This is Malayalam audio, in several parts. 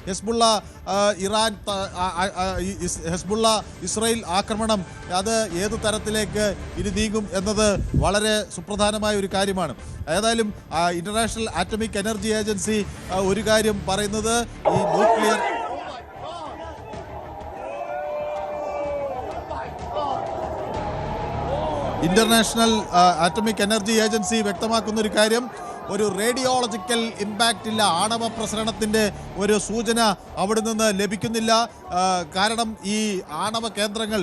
ഹെസ്ബുള്ള ഇറാൻ ഹെസ്ബുള്ള ഇസ്രായേൽ ആക്രമണം അത് ഏത് തരത്തിലേക്ക് ഇനി നീങ്ങും എന്നത് വളരെ സുപ്രധാനമായ ഒരു കാര്യമാണ്. ഏതായാലും ഇന്റർനാഷണൽ ആറ്റമിക് എനർജി ഏജൻസി ഒരു കാര്യം പറയുന്നത് ഈ nuclear international atomic energy agency വ്യക്തമാക്കുന്ന ഒരു കാര്യം, ഒരു റേഡിയോളജിക്കൽ ഇമ്പാക്റ്റ് ഇല്ല, ആണവ പ്രസരണത്തിൻ്റെ ഒരു സൂചന അവിടെ നിന്ന് ലഭിക്കുന്നില്ല. കാരണം ഈ ആണവ കേന്ദ്രങ്ങൾ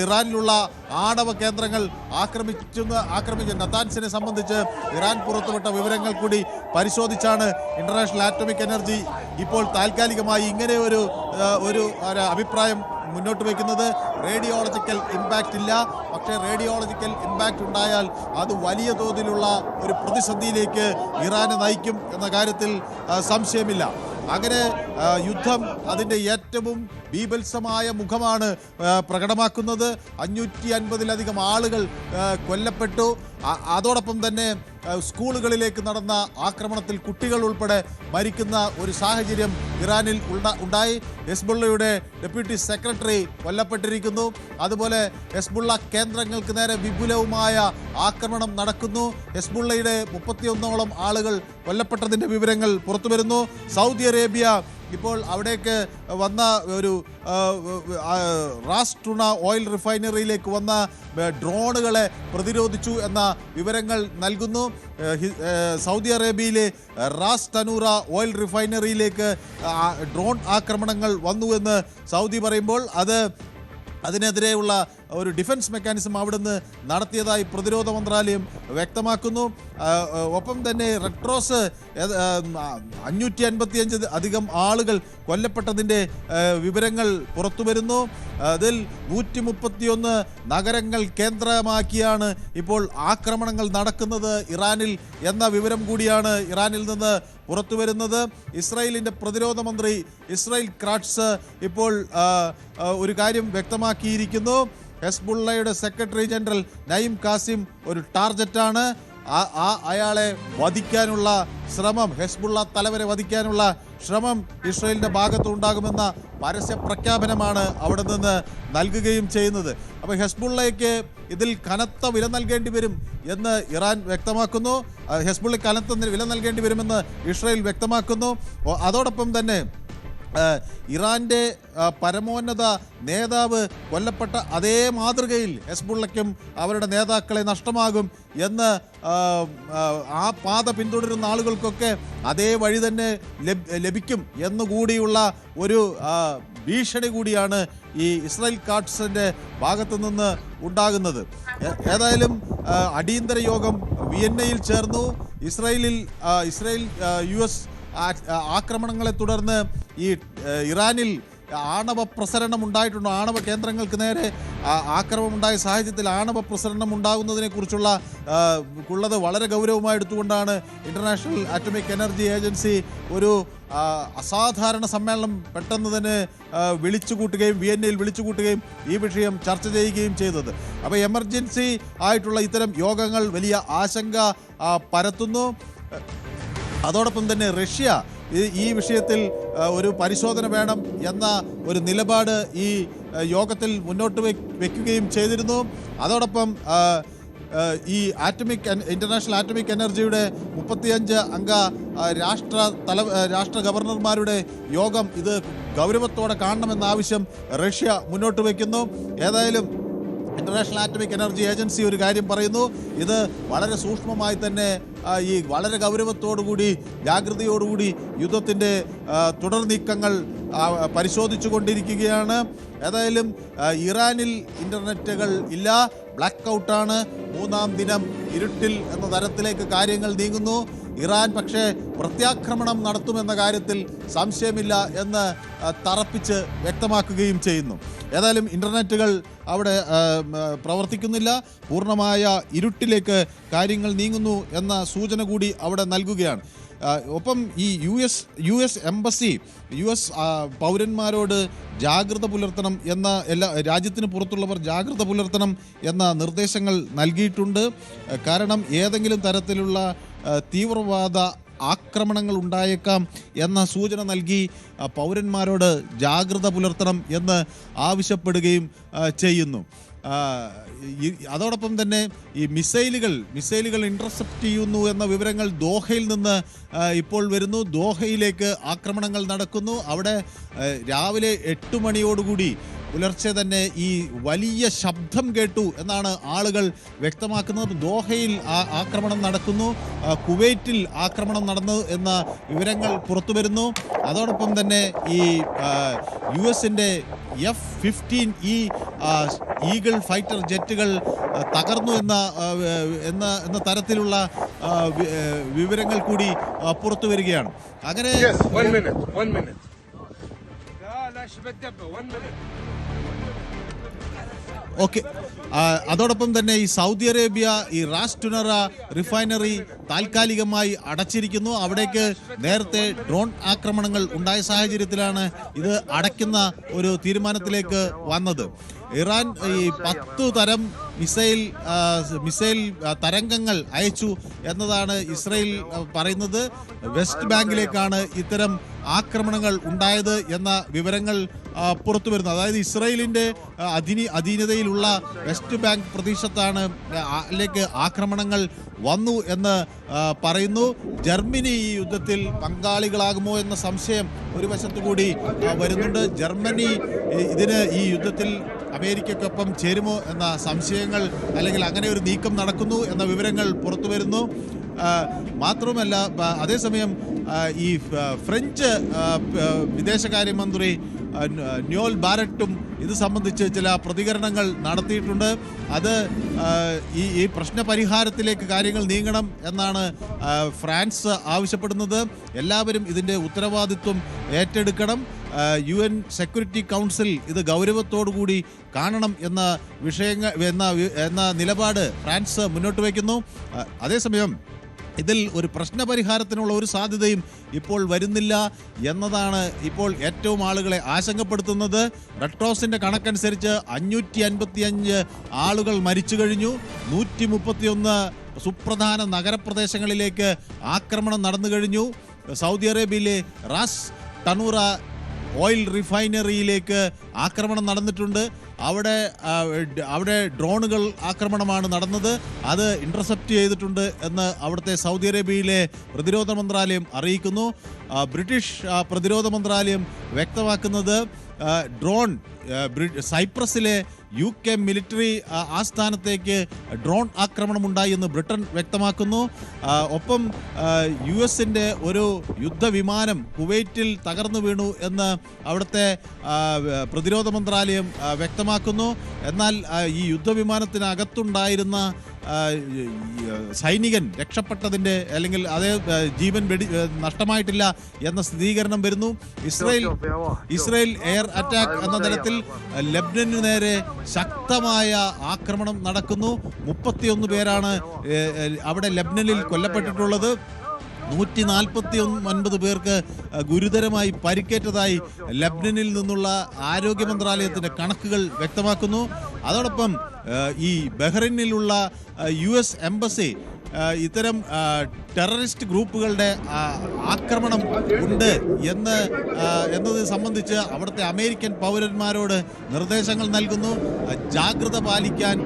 ഇറാനിലുള്ള ആണവ കേന്ദ്രങ്ങൾ ആക്രമിച്ച നതാൻസിനെ സംബന്ധിച്ച് ഇറാൻ പുറത്തുവിട്ട വിവരങ്ങൾ കൂടി പരിശോധിച്ചാണ് ഇന്റർനാഷണൽ ആറ്റമിക് എനർജി ഇപ്പോൾ താൽക്കാലികമായി ഇങ്ങനെ ഒരു അഭിപ്രായം മുന്നോട്ട് വയ്ക്കുന്നത്. റേഡിയോളജിക്കൽ ഇമ്പാക്റ്റ് ഇല്ല, പക്ഷേ റേഡിയോളജിക്കൽ ഇമ്പാക്റ്റ് ഉണ്ടായാൽ അത് വലിയ തോതിലുള്ള ഒരു പ്രതിസന്ധിയിലേക്ക് ഇറാനെ നയിക്കും എന്ന കാര്യത്തിൽ സംശയമില്ല. അങ്ങനെ യുദ്ധം അതിൻ്റെ ഏറ്റവും ബീഭത്സമായ മുഖമാണ് പ്രകടമാക്കുന്നത്. 550-ലധികം ആളുകൾ കൊല്ലപ്പെട്ടു. അതോടൊപ്പം തന്നെ സ്കൂളുകളിലേക്ക് നടന്ന ആക്രമണത്തിൽ കുട്ടികൾ ഉൾപ്പെടെ മരിക്കുന്ന ഒരു സാഹചര്യം ഇറാനിൽ ഉണ്ടായി. ഹെസ്ബുള്ളയുടെ ഡെപ്യൂട്ടി സെക്രട്ടറി കൊല്ലപ്പെട്ടിരിക്കുന്നു. അതുപോലെ ഹെസ്ബുള്ള കേന്ദ്രങ്ങൾക്ക് നേരെ വിപുലവുമായ ആക്രമണം നടക്കുന്നു. ഹെസ്ബുള്ളയുടെ 31ഓളം ആളുകൾ കൊല്ലപ്പെട്ടതിൻ്റെ വിവരങ്ങൾ പുറത്തുവരുന്നു. സൗദി അറേബ്യ ഇപ്പോൾ അവിടേക്ക് വന്ന ഒരു റാസ് ടുണ ഓയിൽ റിഫൈനറിയിലേക്ക് വന്ന ഡ്രോണുകളെ പ്രതിരോധിച്ചു എന്ന വിവരങ്ങൾ നൽകുന്നു. സൗദി അറേബ്യയിലെ റാസ് തനൂറ ഓയിൽ റിഫൈനറിയിലേക്ക് ഡ്രോൺ ആക്രമണങ്ങൾ വന്നുവെന്ന് സൗദി പറയുമ്പോൾ അതിനെതിരെയുള്ള ഒരു ഡിഫൻസ് മെക്കാനിസം അവിടുന്ന് നടത്തിയതായി പ്രതിരോധ മന്ത്രാലയം വ്യക്തമാക്കുന്നു. ഒപ്പം തന്നെ റെഡ് ക്രോസ് 555 അധികം ആളുകൾ കൊല്ലപ്പെട്ടതിൻ്റെ വിവരങ്ങൾ പുറത്തു വരുന്നു. അതിൽ 131 നഗരങ്ങൾ കേന്ദ്രമാക്കിയാണ് ഇപ്പോൾ ആക്രമണങ്ങൾ നടക്കുന്നത് ഇറാനിൽ എന്ന വിവരം കൂടിയാണ് ഇറാനിൽ നിന്ന് പുറത്തു വരുന്നത്. ഇസ്രായേലിൻ്റെ പ്രതിരോധ മന്ത്രി ഇസ്രായേൽ കാറ്റ്സ് ഇപ്പോൾ ഒരു കാര്യം വ്യക്തമാക്കിയിരിക്കുന്നു. ഹെസ്ബുള്ളയുടെ സെക്രട്ടറി ജനറൽ നഈം കാസിം ഒരു ടാർഗറ്റാണ്. അയാളെ വധിക്കാനുള്ള ശ്രമം, ഹെസ്ബുള്ള തലവരെ വധിക്കാനുള്ള ശ്രമം ഇസ്രായേലിൻ്റെ ഭാഗത്തുണ്ടാകുമെന്ന പരസ്യ പ്രഖ്യാപനമാണ് അവിടെ നിന്ന് നൽകുകയും ചെയ്യുന്നത്. അപ്പോൾ ഹെസ്ബുള്ളയ്ക്ക് ഇതിൽ കനത്ത വില നൽകേണ്ടി വരും എന്ന് ഇറാൻ വ്യക്തമാക്കുന്നു. ഹെസ്ബുള്ളയ്ക്ക് കനത്ത വില നൽകേണ്ടി വരുമെന്ന് ഇസ്രായേൽ വ്യക്തമാക്കുന്നു. അതോടൊപ്പം തന്നെ ഇറാൻ്റെ പരമോന്നത നേതാവ് കൊല്ലപ്പെട്ട അതേ മാതൃകയിൽ ഹെസ്ബുള്ളയ്ക്കും അവരുടെ നേതാക്കളെ നഷ്ടമാകും എന്ന് ആ പാത പിന്തുടരുന്ന ആളുകൾക്കൊക്കെ അതേ വഴി തന്നെ ലഭിക്കും എന്നുകൂടിയുള്ള ഒരു ഭീഷണി കൂടിയാണ് ഈ ഇസ്രായേൽ കാട്ട്സിൻ്റെ ഭാഗത്തു നിന്ന് ഉണ്ടാകുന്നത്. ഏതായാലും അടിയന്തര യോഗം വിയന്നയിൽ ചേർന്നു. ഇസ്രായേൽ US ആക്രമണങ്ങളെ തുടർന്ന് ഈ ഇറാനിൽ ആണവ പ്രസരണം ഉണ്ടായിട്ടുണ്ട്. ആണവ കേന്ദ്രങ്ങൾക്ക് നേരെ ആക്രമണം ഉണ്ടായ സാഹചര്യത്തിൽ ആണവ പ്രസരണം ഉണ്ടാകുന്നതിനെക്കുറിച്ചുള്ള വളരെ ഗൗരവമായി എടുത്തുകൊണ്ടാണ് ഇന്റർനാഷണൽ ആറ്റമിക് എനർജി ഏജൻസി ഒരു അസാധാരണ സമ്മേളനം പെട്ടെന്ന് തന്നെ വിയന്നയിൽ വിളിച്ചുകൂട്ടുകയും ഈ വിഷയം ചർച്ച ചെയ്യുകയും ചെയ്തത്. അപ്പോൾ എമർജൻസി ആയിട്ടുള്ള ഇത്തരം യോഗങ്ങൾ വലിയ ആശങ്ക പരത്തുന്നു. അതോടൊപ്പം തന്നെ റഷ്യ ഈ വിഷയത്തിൽ ഒരു പരിശോധന വേണം എന്ന ഒരു നിലപാട് ഈ യോഗത്തിൽ മുന്നോട്ട് വയ്ക്കുകയും ചെയ്തിരുന്നു. അതോടൊപ്പം ഈ ഇന്റർനാഷണൽ ആറ്റമിക് എനർജിയുടെ 35 അംഗ രാഷ്ട്ര ഗവർണർമാരുടെ യോഗം ഇത് ഗൗരവത്തോടെ കാണണമെന്ന ആവശ്യം റഷ്യ മുന്നോട്ട് വയ്ക്കുന്നു. ഏതായാലും ഇന്റർനാഷണൽ ആറ്റമിക് എനർജി ഏജൻസി ഒരു കാര്യം പറയുന്നു, ഇത് വളരെ സൂക്ഷ്മമായി തന്നെ ഈ വളരെ ഗൗരവത്തോടുകൂടി ജാഗ്രതയോടുകൂടി യുദ്ധത്തിൻ്റെ തുടർ നീക്കങ്ങൾ പരിശോധിച്ചു കൊണ്ടിരിക്കുകയാണ്. ഏതായാലും ഇറാനിൽ ഇൻ്റർനെറ്റുകൾ ഇല്ല, ബ്ലാക്ക് ഔട്ടാണ്, 3-ാം ദിനം ഇരുട്ടിൽ എന്ന തരത്തിലേക്ക് കാര്യങ്ങൾ നീങ്ങുന്നു. ഇറാൻ പക്ഷേ പ്രത്യാക്രമണം നടത്തുമെന്ന കാര്യത്തിൽ സംശയമില്ല എന്ന് തറപ്പിച്ച് വ്യക്തമാക്കുകയും ചെയ്യുന്നു. ഏതായാലും ഇൻ്റർനെറ്റുകൾ അവിടെ പ്രവർത്തിക്കുന്നില്ല, പൂർണ്ണമായ ഇരുട്ടിലേക്ക് കാര്യങ്ങൾ നീങ്ങുന്നു എന്ന സൂചന കൂടി അവിടെ നൽകുകയാണ്. ഒപ്പം ഈ US എംബസി US പൗരന്മാരോട് ജാഗ്രത പുലർത്തണം എന്ന രാജ്യത്തിന് പുറത്തുള്ളവർ ജാഗ്രത പുലർത്തണം എന്ന നിർദ്ദേശങ്ങൾ നൽകിയിട്ടുണ്ട്. കാരണം ഏതെങ്കിലും തരത്തിലുള്ള തീവ്രവാദ ആക്രമണങ്ങൾ ഉണ്ടായേക്കാം എന്ന സൂചന നൽകി പൗരന്മാരോട് ജാഗ്രത പുലർത്തണം എന്ന് ആവശ്യപ്പെടുകയും ചെയ്യുന്നു. അതോടൊപ്പം തന്നെ ഈ മിസൈലുകൾ ഇന്റർസെപ്റ്റ് ചെയ്യുന്നു എന്ന വിവരങ്ങൾ ദോഹയിൽ നിന്ന് ഇപ്പോൾ വരുന്നു. ദോഹയിലേക്ക് ആക്രമണങ്ങൾ നടക്കുന്നു. അവിടെ രാവിലെ 8 മണിയോടുകൂടി പുലർച്ചെ തന്നെ ഈ വലിയ ശബ്ദം കേട്ടു എന്നാണ് ആളുകൾ വ്യക്തമാക്കുന്നത്. ദോഹയിൽ ആക്രമണം നടക്കുന്നു, കുവൈറ്റിൽ ആക്രമണം നടന്നു എന്ന വിവരങ്ങൾ പുറത്തു വരുന്നു. അതോടൊപ്പം തന്നെ ഈ US-ന്റെ F-15E ഈഗിൾ ഫൈറ്റർ ജെറ്റുകൾ തകർന്നു എന്ന തരത്തിലുള്ള വിവരങ്ങൾ കൂടി പുറത്തു വരികയാണ്. അങ്ങനെ ഓക്കെ. അതോടൊപ്പം തന്നെ ഈ സൗദി അറേബ്യ ഈ റാസ് ടുനറ റിഫൈനറി താൽക്കാലികമായി അടച്ചിരിക്കുന്നു. അവിടേക്ക് നേരത്തെ ഡ്രോൺ ആക്രമണങ്ങൾ ഉണ്ടായ സാഹചര്യത്തിലാണ് ഇത് അടയ്ക്കുന്ന ഒരു തീരുമാനത്തിലേക്ക് വന്നത്. ഇറാൻ ഈ 10 തരം മിസൈൽ തരംഗങ്ങൾ അയച്ചു എന്നതാണ് ഇസ്രയേൽ പറയുന്നത്. വെസ്റ്റ് ബാങ്കിലേക്കാണ് ഇത്തരം ആക്രമണങ്ങൾ ഉണ്ടായത് എന്ന വിവരങ്ങൾ പുറത്തു വരുന്നത്. അതായത് ഇസ്രയേലിൻ്റെ അധീനതയിലുള്ള വെസ്റ്റ് ബാങ്ക് പ്രദേശത്താണ് അതിലേക്ക് ആക്രമണങ്ങൾ വന്നു എന്ന് പറയുന്നു. ജർമ്മനി ഈ യുദ്ധത്തിൽ പങ്കാളികളാകുമോ എന്ന സംശയം ഒരു വശത്തുകൂടി വരുന്നുണ്ട്. ജർമ്മനി ഈ യുദ്ധത്തിൽ അമേരിക്കയ്ക്കൊപ്പം ചേരുമോ എന്ന സംശയങ്ങൾ, അല്ലെങ്കിൽ അങ്ങനെ ഒരു നീക്കം നടക്കുന്നു എന്ന വിവരങ്ങൾ പുറത്തു വരുന്നു. മാത്രമല്ല അതേസമയം ഈ ഫ്രഞ്ച് വിദേശകാര്യമന്ത്രി ന്യോൽ ബാരറ്റും ഇത് സംബന്ധിച്ച് ചില പ്രതികരണങ്ങൾ നടത്തിയിട്ടുണ്ട്. അത് ഈ പ്രശ്നപരിഹാരത്തിലേക്ക് കാര്യങ്ങൾ നീങ്ങണം എന്നാണ് ഫ്രാൻസ് ആവശ്യപ്പെടുന്നത്. എല്ലാവരും ഇതിൻ്റെ ഉത്തരവാദിത്വം ഏറ്റെടുക്കണം. UN സെക്യൂരിറ്റി കൗൺസിൽ ഇത് ഗൗരവത്തോടുകൂടി കാണണം എന്ന നിലപാട് ഫ്രാൻസ് മുന്നോട്ട് വയ്ക്കുന്നു. അതേസമയം ഇതിൽ ഒരു പ്രശ്നപരിഹാരത്തിനുള്ള ഒരു സാധ്യതയും ഇപ്പോൾ വരുന്നില്ല എന്നതാണ് ഇപ്പോൾ ഏറ്റവും ആളുകളെ ആശങ്കപ്പെടുത്തുന്നത്. റെഡ് ക്രോസിൻ്റെ കണക്കനുസരിച്ച് 555 ആളുകൾ മരിച്ചു കഴിഞ്ഞു. 131 സുപ്രധാന നഗരപ്രദേശങ്ങളിലേക്ക് ആക്രമണം നടന്നു കഴിഞ്ഞു. സൗദി അറേബ്യയിലെ റാസ് ടനൂറ ഓയിൽ റിഫൈനറിയിലേക്ക് ആക്രമണം നടന്നിട്ടുണ്ട്. അവിടെ ഡ്രോണുകൾ ആക്രമണമാണ് നടന്നത്. അത് ഇന്റർസെപ്റ്റ് ചെയ്തിട്ടുണ്ട് എന്ന് അവിടുത്തെ സൗദി അറേബ്യയിലെ പ്രതിരോധ മന്ത്രാലയം അറിയിക്കുന്നു. ബ്രിട്ടീഷ് പ്രതിരോധ മന്ത്രാലയം വ്യക്തമാക്കുന്നത് ഡ്രോൺ സൈപ്രസിലെ UK മിലിറ്ററി ആസ്ഥാനത്തേക്ക് ഡ്രോൺ ആക്രമണമുണ്ടായി എന്ന് ബ്രിട്ടൻ വ്യക്തമാക്കുന്നു. ഒപ്പം US-ന്റെ ഒരു യുദ്ധവിമാനം കുവൈറ്റിൽ തകർന്നു വീണു എന്ന് അവിടുത്തെ പ്രതിരോധ മന്ത്രാലയം വ്യക്തമാക്കുന്നു. എന്നാൽ ഈ യുദ്ധവിമാനത്തിനകത്തുണ്ടായിരുന്ന സൈനികൻ രക്ഷപ്പെട്ടതിൻ്റെ അല്ലെങ്കിൽ അതേ ജീവൻ നഷ്ടമായിട്ടില്ല എന്ന സ്ഥിരീകരണം വരുന്നു. ഇസ്രയേൽ എയർ അറ്റാക്ക് എന്ന തരത്തിൽ ലെബനനു നേരെ ശക്തമായ ആക്രമണം നടക്കുന്നു. 31 പേരാണ് അവിടെ ലെബനനിൽ കൊല്ലപ്പെട്ടിട്ടുള്ളത്. 149 പേർക്ക് ഗുരുതരമായി പരിക്കേറ്റതായി ലെബനനിൽ നിന്നുള്ള ആരോഗ്യ മന്ത്രാലയത്തിൻ്റെ കണക്കുകൾ വ്യക്തമാക്കുന്നു. അതോടൊപ്പം ഈ ബഹ്റൈനിലുള്ള US എംബസി ഇത്തരം ടെററിസ്റ്റ് ഗ്രൂപ്പുകളുടെ ആക്രമണം ഉണ്ട് എന്നത് സംബന്ധിച്ച് അവിടുത്തെ അമേരിക്കൻ പൗരന്മാരോട് നിർദ്ദേശങ്ങൾ നൽകുന്നു. ജാഗ്രത പാലിക്കാൻ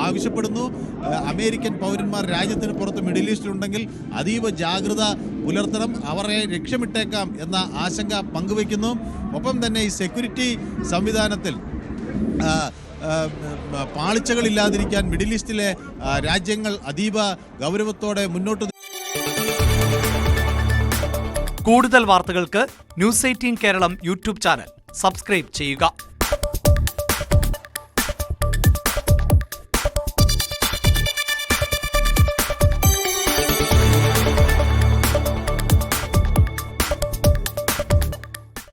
ആവശ്യപ്പെടുന്നു. അമേരിക്കൻ പൗരന്മാർ രാജ്യത്തിന് പുറത്ത് മിഡിൽ ഈസ്റ്റിലുണ്ടെങ്കിൽ അതീവ ജാഗ്രത പുലർത്തണം. അവരെ ലക്ഷ്യമിട്ടേക്കാം എന്ന ആശങ്ക പങ്കുവയ്ക്കുന്നു. ഒപ്പം തന്നെ ഈ സെക്യൂരിറ്റി സംവിധാനത്തിൽ പാളിച്ചകളില്ലാതിരിക്കാൻ മിഡിൽ ഈസ്റ്റിലെ രാജ്യങ്ങൾ അതീവ ഗൗരവത്തോടെ മുന്നോട്ട്. കൂടുതൽ വാർത്തകൾക്ക് News 18 Keralam YouTube channel subscribe ചെയ്യുക.